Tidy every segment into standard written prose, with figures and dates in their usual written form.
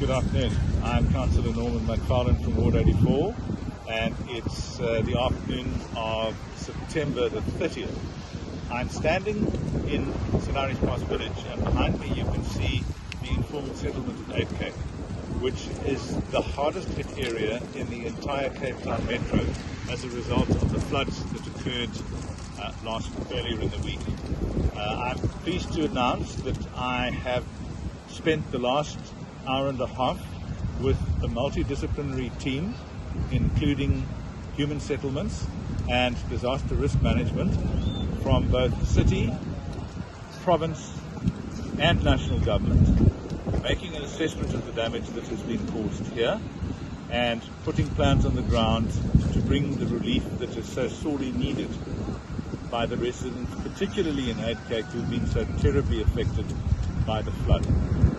Good afternoon. I'm Councillor Norman McFarlane from Ward 84, and it's the afternoon of September the 30th. I'm standing in St Irish Pass village, and behind me you can see the informal settlement at 8 Cape, which is the hardest hit area in the entire Cape Town metro as a result of the floods that occurred earlier in the week. I'm pleased to announce that I have spent the last hour and a half with a multidisciplinary team, including human settlements and disaster risk management from both city, province and national government, making an assessment of the damage that has been caused here and putting plans on the ground to bring the relief that is so sorely needed by the residents, particularly in 8 Cape, who have been so terribly affected by the flood.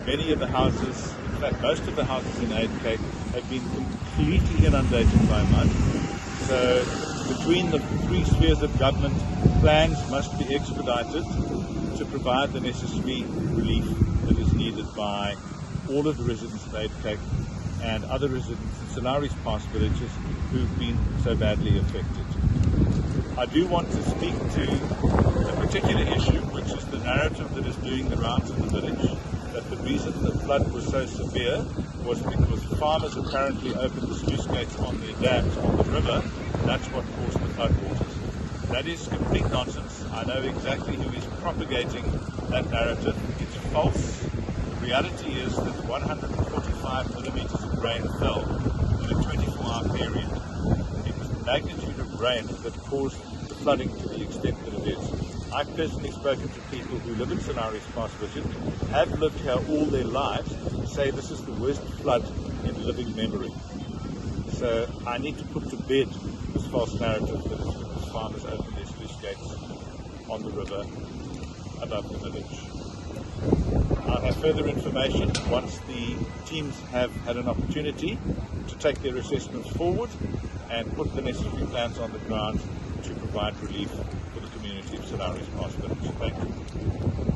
Many of the houses, in fact most of the houses in 8 Cape, have been completely inundated by mud. So between the three spheres of government, plans must be expedited to provide the necessary relief that is needed by all of the residents of 8 Cape and other residents in St Irish Pass villages who've been so badly affected. I do want to speak to a particular issue, which is the narrative that is doing the rounds in the village, that the reason the flood was so severe was because farmers apparently opened the sluice gates on their dams on the river. That's what caused the floodwaters. That is complete nonsense. I know exactly who is propagating that narrative. It's false. The reality is that 145 millimeters of rain fell in a 24-hour period. It was the magnitude of rain that caused the flooding to the extent that it is. I've personally spoken to people who live in St Irish Pass village, have lived here all their lives, say this is the worst flood in living memory. So I need to put to bed this false narrative that it's because farmers opened their sluice gates on the river above the village. I'll have further information once the teams have had an opportunity to take their assessments forward and put the necessary plans on the ground to provide relief for the community of St Irish Pass village. Thank you.